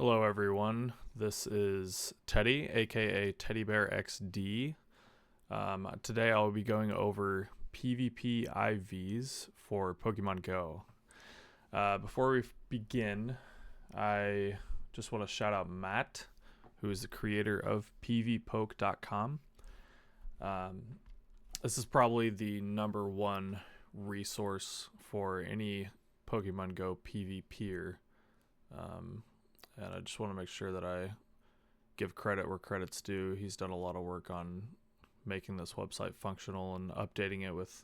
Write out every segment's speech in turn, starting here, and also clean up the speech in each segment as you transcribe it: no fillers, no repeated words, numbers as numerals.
Hello, everyone. This is Teddy, aka Teddy Bear XD. Today, I'll be going over PvP IVs for Pokemon Go. Before we begin, I just want to shout out Matt, who is the creator of PvPoke.com. This is probably the number one resource for any Pokemon Go PvPer. And I just want to make sure that I give credit where credit's due. He's done a lot of work on making this website functional and updating it with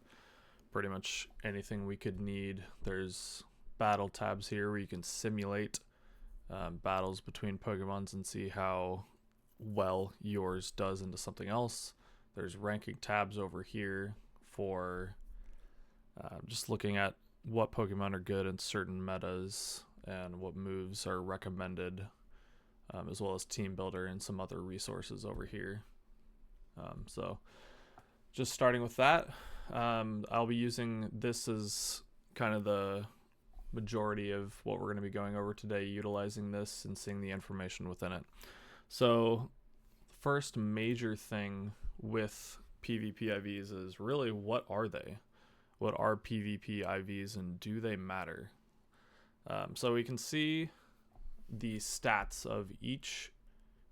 pretty much anything we could need. There's battle tabs here where you can simulate battles between Pokemons and see how well yours does into something else. There's ranking tabs over here for just looking at what Pokemon are good in certain metas and what moves are recommended, as well as team builder and some other resources over here. So just starting with that, I'll be using this as kind of the majority of what we're going to be going over today, utilizing this and seeing the information within it. So the first major thing with PvP IVs is really, what are they? What are PvP IVs and do they matter? So we can see the stats of each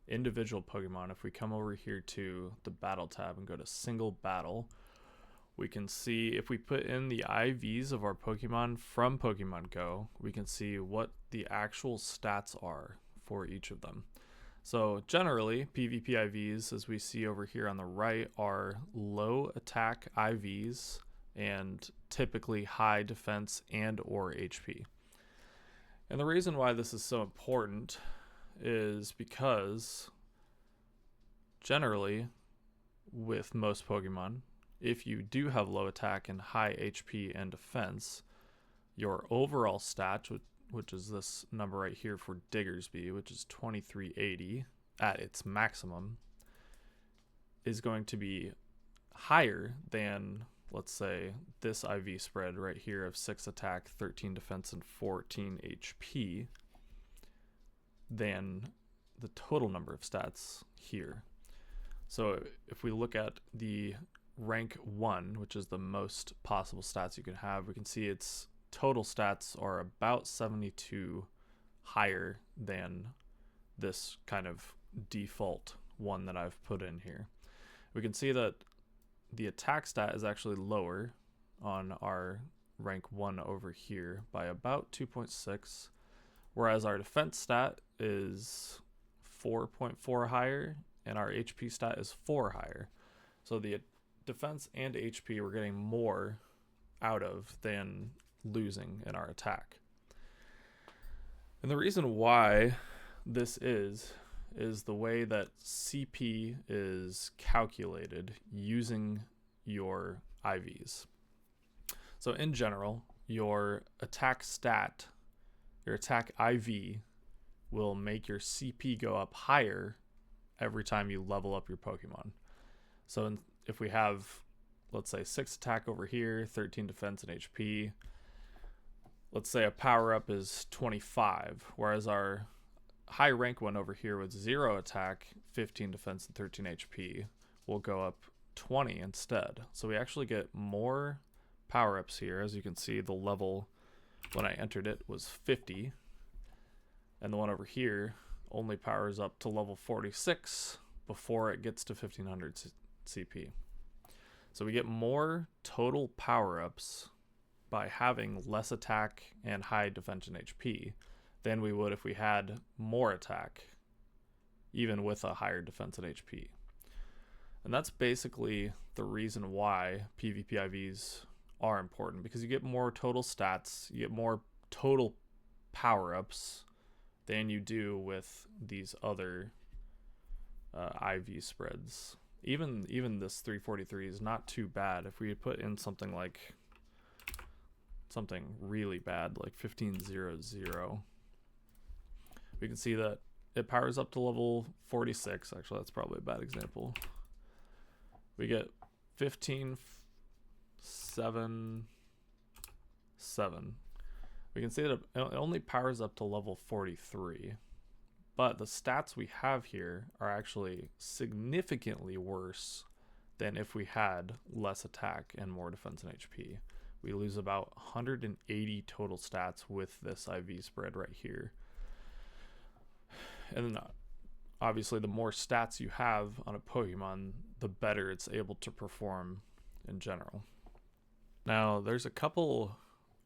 individual Pokemon. If we come over here to the battle tab and go to single battle, we can see if we put in the IVs of our Pokemon from Pokemon Go, we can see what the actual stats are for each of them. So generally, PvP IVs, as we see over here on the right, are low attack IVs and typically high defense and or HP. And the reason why this is so important is because generally with most Pokemon, if you do have low attack and high HP and defense, your overall stat, which is this number right here for Diggersby, which is 2380 at its maximum, is going to be higher than, let's say, this IV spread right here of 6 attack, 13 defense, and 14 HP than the total number of stats here. So if we look at the rank 1, which is the most possible stats you can have, we can see its total stats are about 72 higher than this kind of default one that I've put in here. We can see that the attack stat is actually lower on our rank 1 over here by about 2.6, whereas our defense stat is 4.4 higher and our HP stat is 4 higher. So the defense and HP we're getting more out of than losing in our attack. And the reason why this is the way that CP is calculated using your IVs. So in general, your attack stat, your attack IV, will make your CP go up higher every time you level up your Pokemon. So if we have, let's say, 6 attack over here, 13 defense and HP, let's say a power up is 25, whereas our high rank one over here with 0 attack, 15 defense, and 13 HP will go up 20 instead. So we actually get more power-ups here. As you can see, the level when I entered it was 50, and the one over here only powers up to level 46 before it gets to 1500 CP. So we get more total power-ups by having less attack and high defense and HP than we would if we had more attack, even with a higher defense and HP. And that's basically the reason why PvP IVs are important, because you get more total stats, you get more total power-ups than you do with these other IV spreads. Even this 343 is not too bad. If we put in something really bad, like 1500, we can see that it powers up to level 46. Actually, that's probably a bad example. We get 15, 7, 7. We can see that it only powers up to level 43, but the stats we have here are actually significantly worse than if we had less attack and more defense and HP. We lose about 180 total stats with this IV spread right here. And then obviously the more stats you have on a Pokemon, the better it's able to perform in general. Now, there's a couple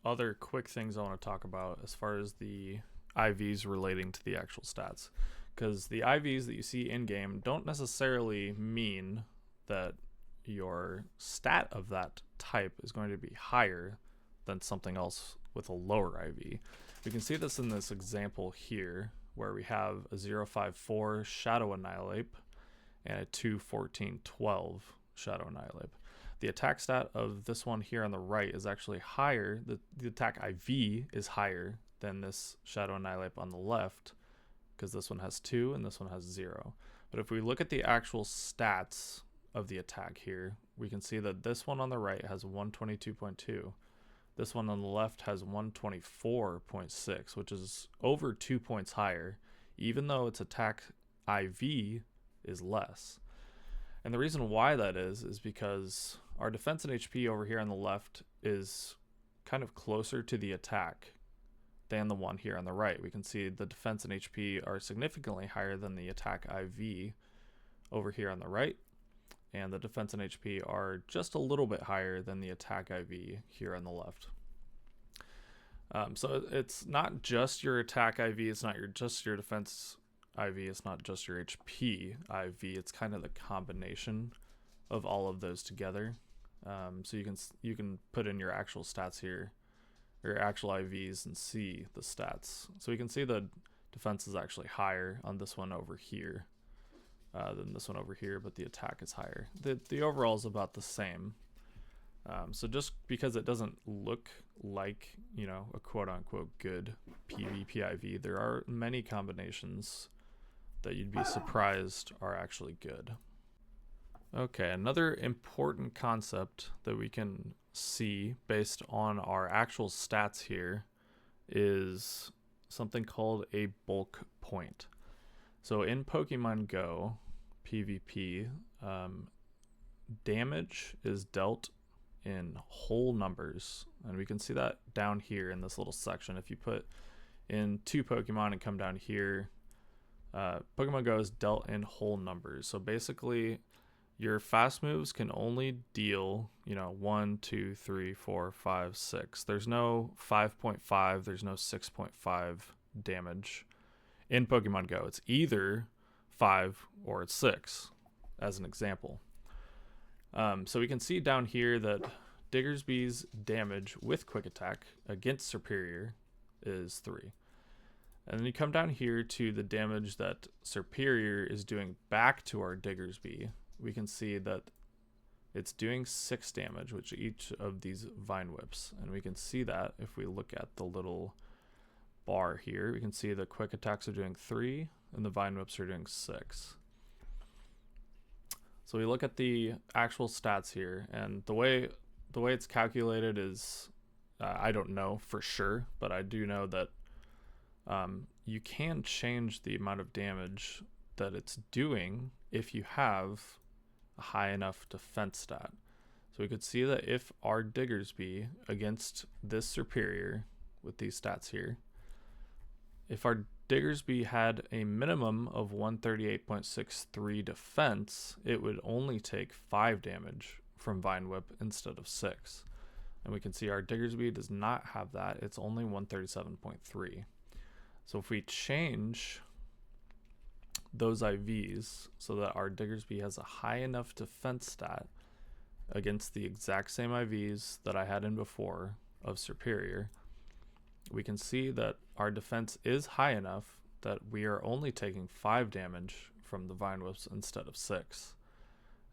other quick things I want to talk about as far as the IVs relating to the actual stats, because the IVs that you see in game don't necessarily mean that your stat of that type is going to be higher than something else with a lower IV. We can see this in this example here where we have a 054 Shadow Annihilape and a 214-12 Shadow Annihilape. The attack stat of this one here on the right is actually higher. The attack IV is higher than this Shadow Annihilape on the left, because this one has 2 and this one has 0. But if we look at the actual stats of the attack here, we can see that this one on the right has 122.2. This one on the left has 124.6, which is over 2 points higher, even though its attack IV is less. And the reason why that is because our defense and HP over here on the left is kind of closer to the attack than the one here on the right. We can see the defense and HP are significantly higher than the attack IV over here on the right, and the defense and HP are just a little bit higher than the attack IV here on the left. So it's not just your attack IV, it's not just your defense IV, it's not just your HP IV, it's kind of the combination of all of those together. So you can put in your actual stats here, your actual IVs, and see the stats. So we can see the defense is actually higher on this one over here than this one over here, but the attack is higher. The overall is about the same. So just because it doesn't look like, you know, a quote-unquote good PvP IV, there are many combinations that you'd be surprised are actually good. Okay, another important concept that we can see based on our actual stats here is something called a bulk point. So in Pokemon Go PvP, damage is dealt in whole numbers, and we can see that down here in this little section. If you put in 2 Pokemon and come down here, Pokemon Go is dealt in whole numbers. So basically your fast moves can only deal, 1, 2, 3, 4, 5, 6. There's no 5.5, there's no 6.5 damage in Pokemon Go. It's either 5 or it's 6, as an example. So we can see down here that Diggersby's damage with Quick Attack against Serperior is 3. And then you come down here to the damage that Serperior is doing back to our Diggersby. We can see that it's doing 6 damage with each of these Vine Whips. And we can see that if we look at the little bar here, we can see the Quick Attacks are doing 3 and the Vine Whips are doing 6. So we look at the actual stats here, and the way it's calculated is, I don't know for sure, but I do know that you can change the amount of damage that it's doing if you have a high enough defense stat. So we could see that if our Diggersby against this Serperior with these stats here, if our Diggersby had a minimum of 138.63 defense, it would only take 5 damage from Vine Whip instead of 6. And we can see our Diggersby does not have that. It's only 137.3. So if we change those IVs so that our Diggersby has a high enough defense stat against the exact same IVs that I had in before of Serperior, we can see that our defense is high enough that we are only taking 5 damage from the Vine Whips instead of 6.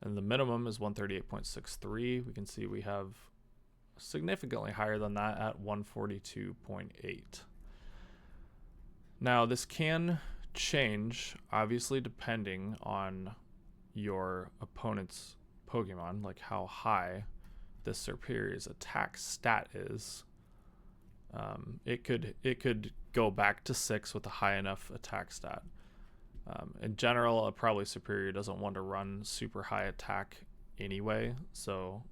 And the minimum is 138.63. We can see we have significantly higher than that at 142.8. Now, this can change, obviously, depending on your opponent's Pokemon, like how high this Serperior's attack stat is. It could go back to 6 with a high enough attack stat. In general, a probably superior doesn't want to run super high attack anyway, so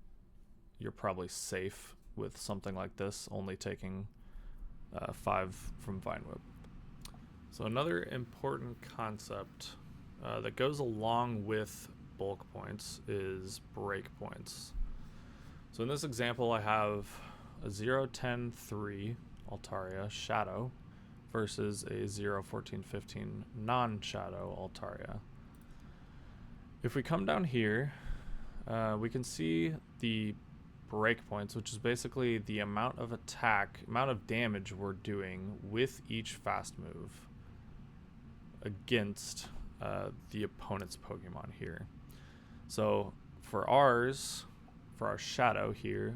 you're probably safe with something like this, only taking 5 from Vine Whip. So another important concept that goes along with bulk points is break points. So in this example, I have a 0-10-3 Altaria Shadow versus a 0-14-15 non-Shadow Altaria. If we come down here, we can see the break points, which is basically the amount of damage we're doing with each fast move against the opponent's Pokemon here. So for our Shadow here,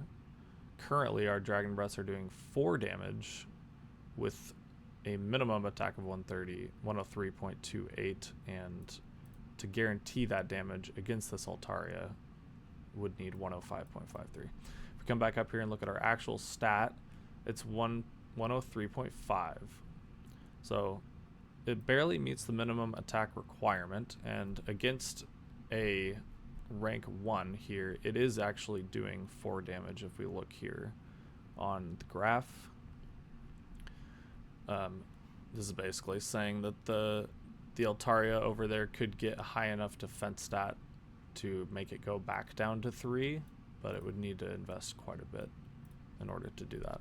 currently our Dragon Breaths are doing 4 damage with a minimum attack of 103.28, and to guarantee that damage against this Altaria would need 105.53. If we come back up here and look at our actual stat, it's 103.5. So it barely meets the minimum attack requirement, and against a rank 1 here, it is actually doing 4 damage if we look here on the graph. This is basically saying that the Altaria over there could get a high enough defense stat to make it go back down to 3, but it would need to invest quite a bit in order to do that.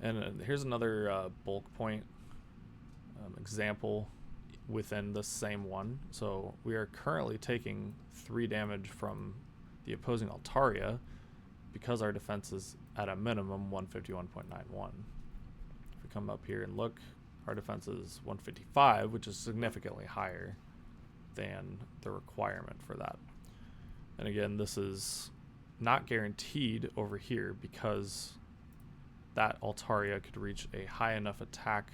And here's another bulk point example within the same one. So we are currently taking 3 damage from the opposing Altaria because our defense is at a minimum 151.91. If we come up here and look, our defense is 155, which is significantly higher than the requirement for that. And again, this is not guaranteed over here because that Altaria could reach a high enough attack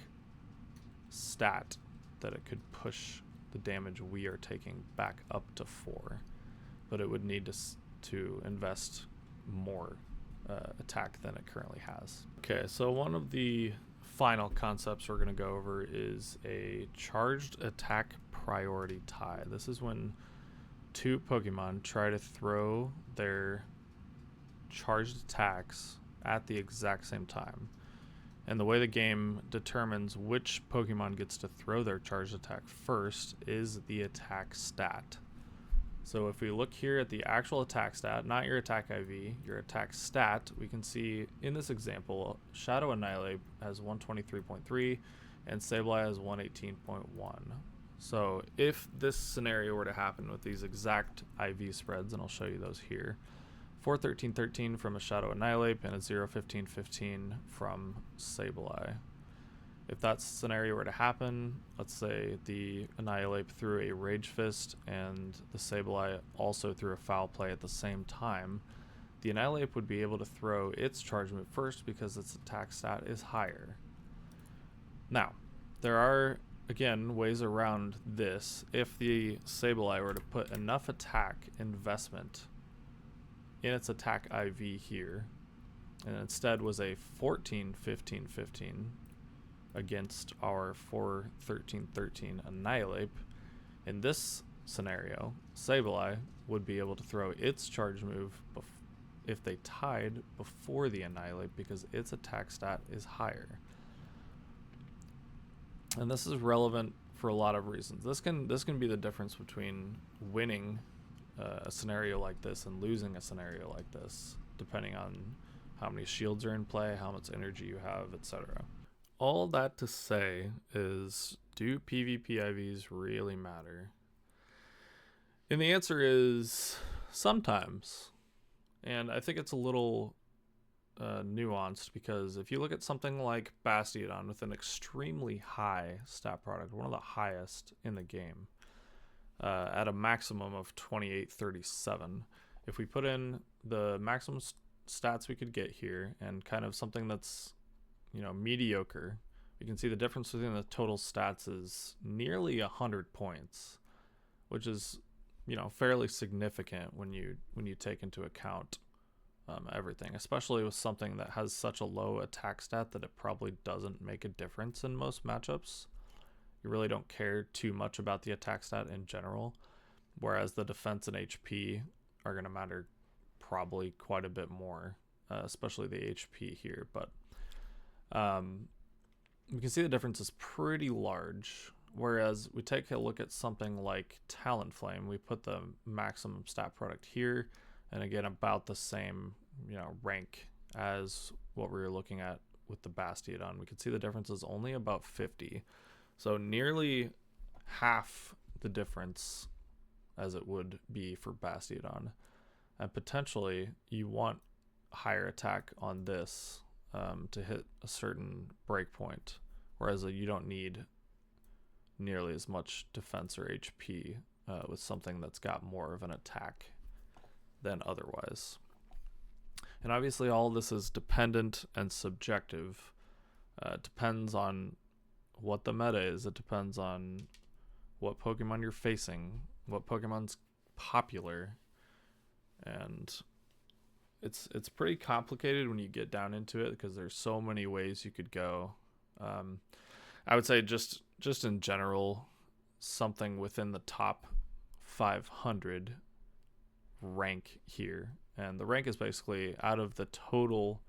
stat that it could push the damage we are taking back up to 4, but it would need to invest more attack than it currently has. Okay, so one of the final concepts we're going to go over is a charged attack priority tie. This is when 2 Pokemon try to throw their charged attacks at the exact same time. And the way the game determines which Pokemon gets to throw their charged attack first is the attack stat. So if we look here at the actual attack stat, not your attack IV, your attack stat, we can see in this example, Shadow Annihilate has 123.3 and Sableye has 118.1. So if this scenario were to happen with these exact IV spreads, and I'll show you those here, 4-13-13 from a Shadow Annihilate and a 0-15-15 from Sableye. If that scenario were to happen, let's say the Annihilate threw a Rage Fist and the Sableye also threw a Foul Play at the same time, the Annihilate would be able to throw its charge move first because its attack stat is higher. Now, there are, again, ways around this. If the Sableye were to put enough attack investment in its attack IV here, and instead was a 14-15-15 against our 4-13-13 Annihilate, in this scenario, Sableye would be able to throw its charge move if they tied before the Annihilate because its attack stat is higher. And this is relevant for a lot of reasons. This can be the difference between winning a scenario like this and losing a scenario like this, depending on how many shields are in play, how much energy you have, etc. All that to say is, do PvP IVs really matter? And the answer is sometimes. And I think it's a little nuanced because if you look at something like Bastiodon with an extremely high stat product, one of the highest in the game, at a maximum of 2837, if we put in the maximum stats we could get here and kind of something that's, you know, mediocre, you can see the difference between the total stats is nearly 100 points, which is, you know, fairly significant when you take into account everything, especially with something that has such a low attack stat that it probably doesn't make a difference in most matchups. you really don't care too much about the attack stat in general, whereas the defense and HP are going to matter probably quite a bit more, especially the HP here. But we can see the difference is pretty large. Whereas we take a look at something like Talonflame, we put the maximum stat product here, and again about the same, rank as what we were looking at with the Bastiodon. We can see the difference is only about 50, so nearly half the difference as it would be for Bastiodon. And potentially you want higher attack on this to hit a certain breakpoint, whereas you don't need nearly as much defense or HP with something that's got more of an attack than otherwise. And obviously all this is dependent and subjective. It depends on what the meta is. It depends on what Pokemon you're facing, what Pokemon's popular, and it's pretty complicated when you get down into it because there's so many ways you could go. I would say just in general, something within the top 500 rank here. And the rank is basically out of the total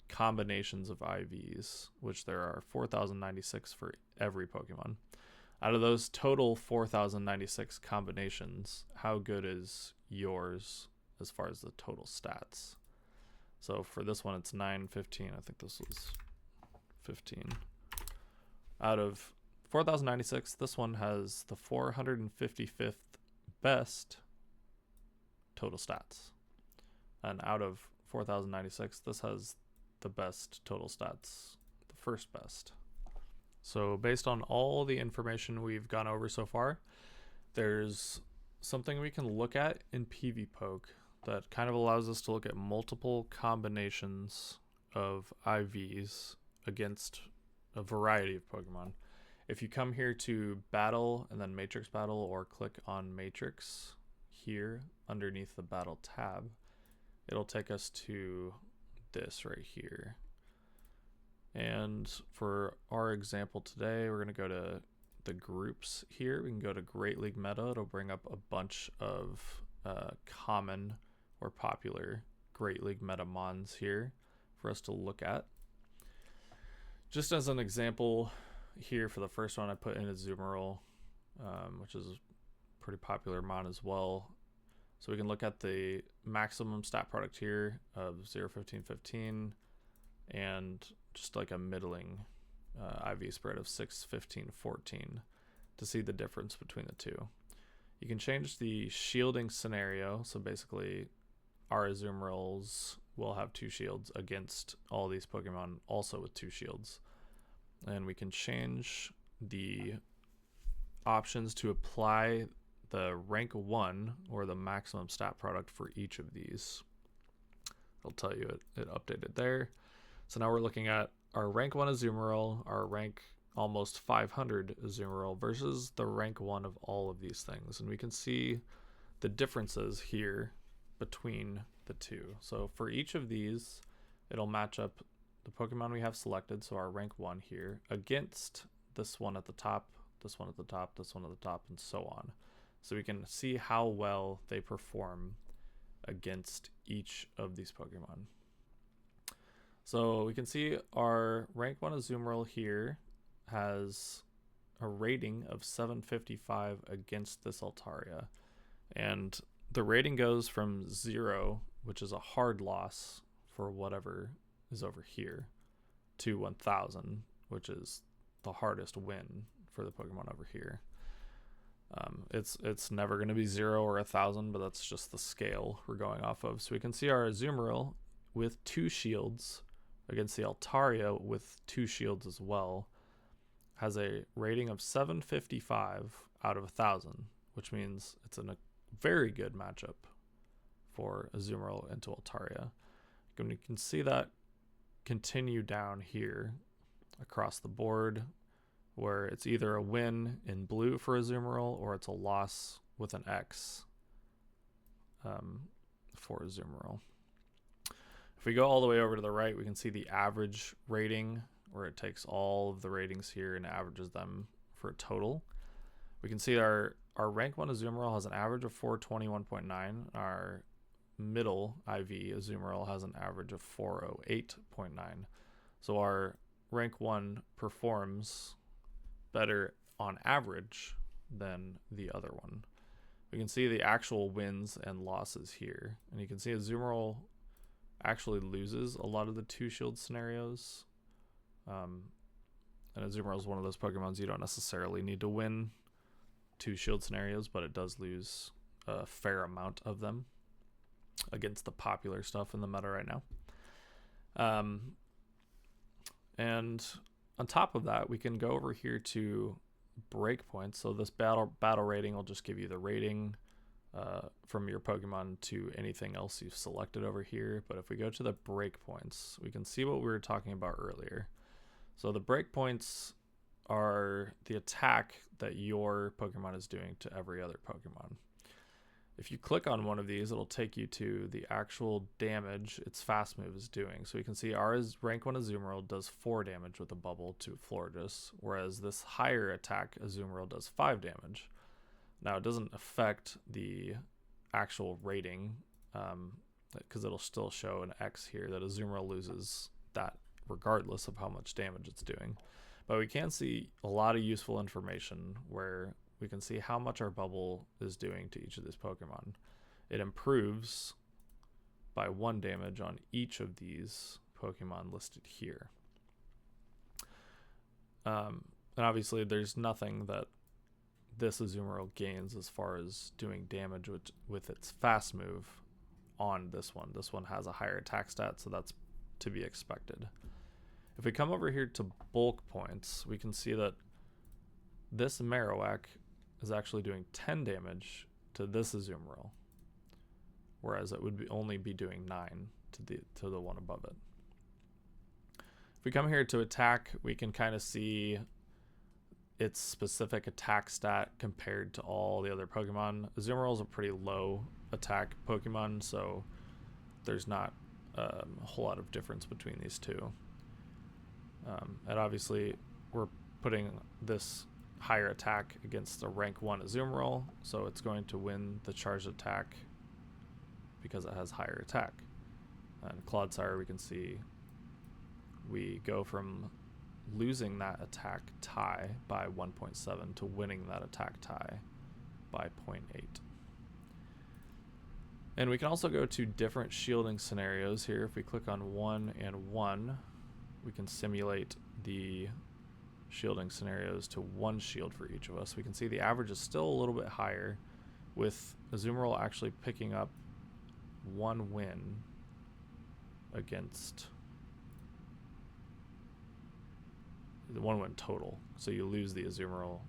combinations of IVs, which there are 4,096 for every Pokemon. Out of those total 4,096 combinations, how good is yours as far as the total stats? So for this one, it's 9, 15. I think this was 15. Out of 4,096, this one has the 455th best total stats. And out of 4,096, this has the best total stats, the first best. So based on all the information we've gone over so far, there's something we can look at in PvPoke that kind of allows us to look at multiple combinations of IVs against a variety of Pokemon. If you come here to Battle and then Matrix Battle, or click on Matrix here underneath the Battle tab, it'll take us to this right here. And for our example today, we're going to go to the groups here. We can go to Great League Meta. It'll bring up a bunch of common or popular Great League Meta mons here for us to look at. Just as an example here, for the first one, I put in Azumarill, which is a pretty popular mon as well. So we can look at the maximum stat product here of 0, 15, 15, and just like a middling IV spread of 6, 15, 14 to see the difference between the two. You can change the shielding scenario. So basically our Azumarills will have 2 shields against all these Pokemon also with 2 shields. And we can change the options to apply the rank 1 or the maximum stat product for each of these. It'll tell you it updated there. So now we're looking at our rank 1 Azumarill, our rank almost 500 Azumarill versus the rank 1 of all of these things. And we can see the differences here between the two. So for each of these, it'll match up the Pokemon we have selected, so our rank 1 here, against this one at the top, this one at the top, this one at the top, and so on. So we can see how well they perform against each of these Pokemon. So we can see our rank 1 Azumarill here has a rating of 755 against this Altaria. And the rating goes from 0, which is a hard loss for whatever is over here, to 1,000, which is the hardest win for the Pokemon over here. It's never going to be 0 or 1,000, but that's just the scale we're going off of. So we can see our Azumarill with 2 shields against the Altaria with 2 shields as well has a rating of 755 out of 1,000, which means it's a very good matchup for Azumarill into Altaria. And you can see that continue down here across the board, where it's either a win in blue for Azumarill or it's a loss with an X for Azumarill. If we go all the way over to the right, we can see the average rating, where it takes all of the ratings here and averages them for a total. We can see our rank 1 Azumarill has an average of 421.9. Our middle IV Azumarill has an average of 408.9. So our rank 1 performs better on average than the other one. We can see the actual wins and losses here. And you can see Azumarill actually loses a lot of the 2 shield scenarios. And Azumarill is one of those Pokemons you don't necessarily need to win 2 shield scenarios, but it does lose a fair amount of them against the popular stuff in the meta right now. And on top of that, we can go over here to breakpoints. So this battle rating will just give you the rating from your Pokemon to anything else you've selected over here. But if we go to the breakpoints, we can see what we were talking about earlier. So the breakpoints are the attack that your Pokemon is doing to every other Pokemon. If you click on one of these, it'll take you to the actual damage its fast move is doing. So you can see our rank 1 Azumarill does 4 damage with a bubble to Florges, whereas this higher attack Azumarill does 5 damage. Now it doesn't affect the actual rating because it'll still show an X here that Azumarill loses that regardless of how much damage it's doing. But we can see a lot of useful information where we can see how much our bubble is doing to each of these Pokemon. It improves by 1 damage on each of these Pokemon listed here. And obviously there's nothing that this Azumarill gains as far as doing damage with its fast move on this one. This one has a higher attack stat, so that's to be expected. If we come over here to bulk points, we can see that this Marowak is actually doing 10 damage to this Azumarill, whereas it would only be doing 9 to the one above it. If we come here to attack, we can kind of see its specific attack stat compared to all the other Pokemon. Azumarill is a pretty low attack Pokemon, so there's not a whole lot of difference between these two. And obviously we're putting this higher attack against a rank 1 Azumarill, so it's going to win the charged attack because it has higher attack. And Clodsire, we can see we go from losing that attack tie by 1.7 to winning that attack tie by 0.8. And we can also go to different shielding scenarios here. If we click on 1 and 1, we can simulate the shielding scenarios to 1 shield for each of us. We can see the average is still a little bit higher, with Azumarill actually picking up 1 win against the 1 win total. So you lose the Azumarill,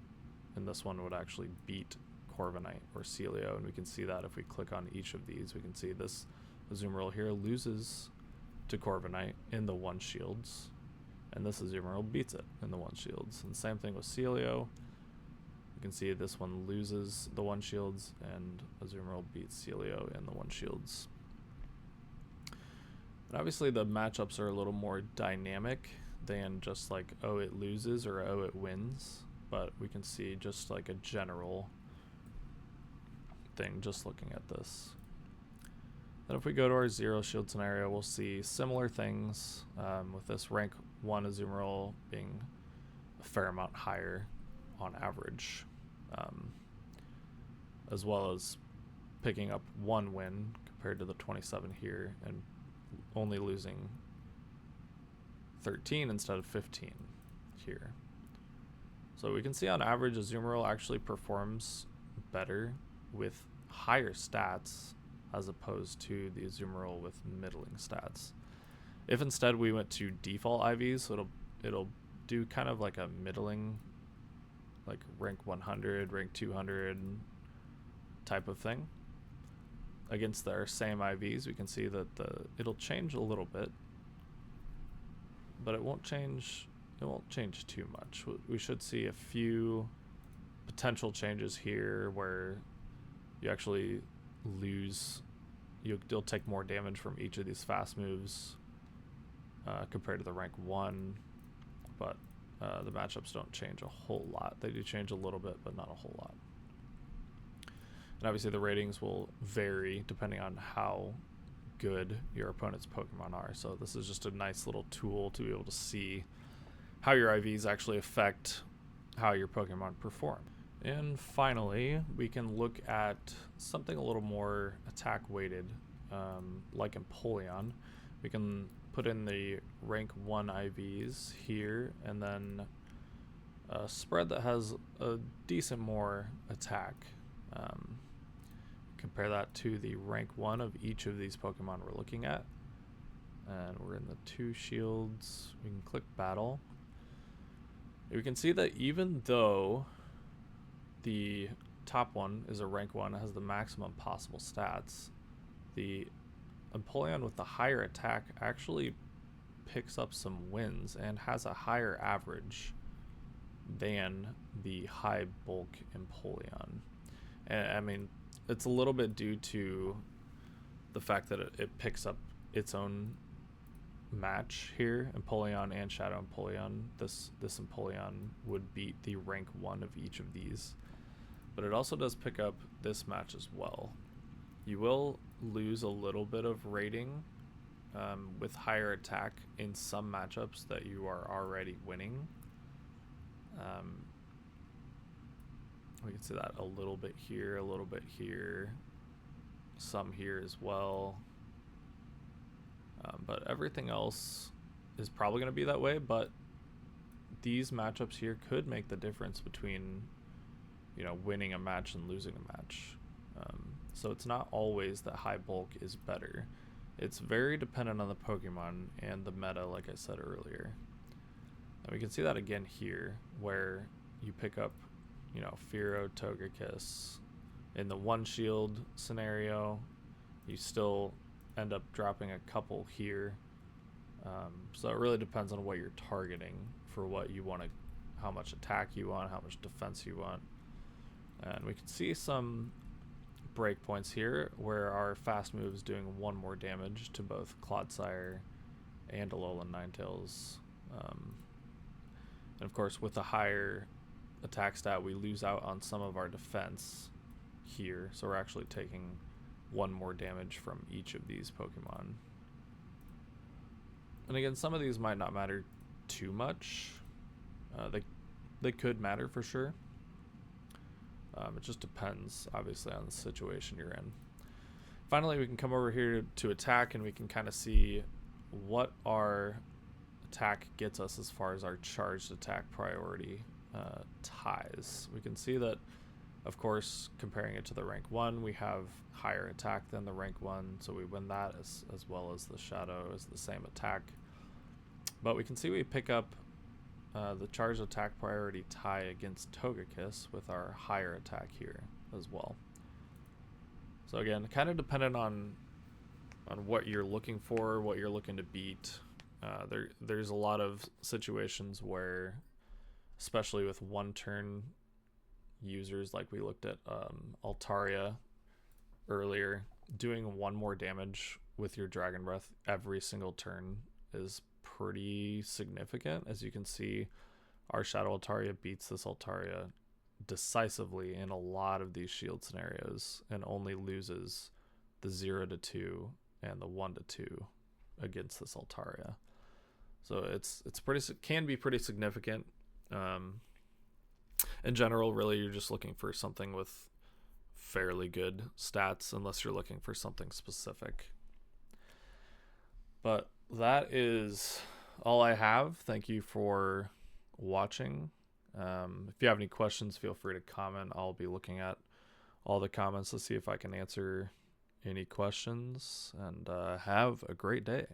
and this one would actually beat Corviknight or Celio, and we can see that if we click on each of these. We can see this Azumarill here loses to Corviknight in the 1 shields, and this Azumarill beats it in the 1 shields. And same thing with Celio. You can see this one loses the 1 shields, and Azumarill beats Celio in the 1 shields. And obviously the matchups are a little more dynamic than just like, oh, it loses or oh, it wins, but we can see just like a general thing just looking at this. Then if we go to our 0 shield scenario, we'll see similar things with this rank 1 Azumarill being a fair amount higher on average, as well as picking up 1 win compared to the 27 here and only losing 13 instead of 15 here. So we can see on average Azumarill actually performs better with higher stats as opposed to the Azumarill with middling stats. If instead we went to default IVs, so it'll do kind of like a middling, like rank 100, rank 200 type of thing. Against our same IVs, we can see that it'll change a little bit, but it won't change too much. We should see a few potential changes here where you actually lose, you'll take more damage from each of these fast moves compared to the rank 1, but the matchups don't change a whole lot. They do change a little bit, but not a whole lot. And obviously the ratings will vary depending on how good your opponent's Pokemon are. So this is just a nice little tool to be able to see how your IVs actually affect how your Pokemon perform. And finally, we can look at something a little more attack weighted, like Empoleon. We can put in the rank 1 IVs here, and then a spread that has a decent more attack. Compare that to the rank 1 of each of these Pokemon we're looking at. And we're in the 2 shields. We can click battle. We can see that even though the top one is a rank 1, it has the maximum possible stats, the Empoleon with the higher attack actually picks up some wins and has a higher average than the high bulk Empoleon. And I mean, it's a little bit due to the fact that it picks up its own match here, Empoleon and Shadow Empoleon. This Empoleon would beat the rank 1 of each of these, but it also does pick up this match as well. You will lose a little bit of rating with higher attack in some matchups that you are already winning. We can see that a little bit here, a little bit here, some here as well. But everything else is probably going to be that way, but these matchups here could make the difference between, you know, winning a match and losing a match. So it's not always that high bulk is better. It's very dependent on the Pokemon and the meta, like I said earlier. And we can see that again here, where you pick up, you know, Fearow, Togekiss. In the 1 shield scenario, you still end up dropping a couple here. So it really depends on what you're targeting for what you want to, how much attack you want, how much defense you want. And we can see some breakpoints here where our fast move is doing 1 more damage to both Clodsire and Alolan Ninetales. And of course, with a higher attack stat, we lose out on some of our defense here. So we're actually taking 1 more damage from each of these Pokemon. And again, some of these might not matter too much. They could matter for sure. It just depends, obviously, on the situation you're in. Finally, we can come over here to attack, and we can kind of see what our attack gets us as far as our charged attack priority ties. We can see that, of course, comparing it to the rank 1, we have higher attack than the rank 1, so we win that, as well as the Shadow is the same attack. But we can see we pick up the charged attack priority tie against Togekiss with our higher attack here as well. So again, kind of dependent on what you're looking for, what you're looking to beat. There's a lot of situations where, especially with 1-turn users, like we looked at Altaria earlier, doing 1 more damage with your Dragon Breath every single turn is pretty significant. As you can see, our Shadow Altaria beats this Altaria decisively in a lot of these shield scenarios and only loses the 0-2 and the 1-2 against this Altaria. So it's pretty, can be pretty significant. In general, really, you're just looking for something with fairly good stats, unless you're looking for something specific. But that is all I have. Thank you for watching. If you have any questions, feel free to comment. I'll be looking at all the comments to see if I can answer any questions. And have a great day.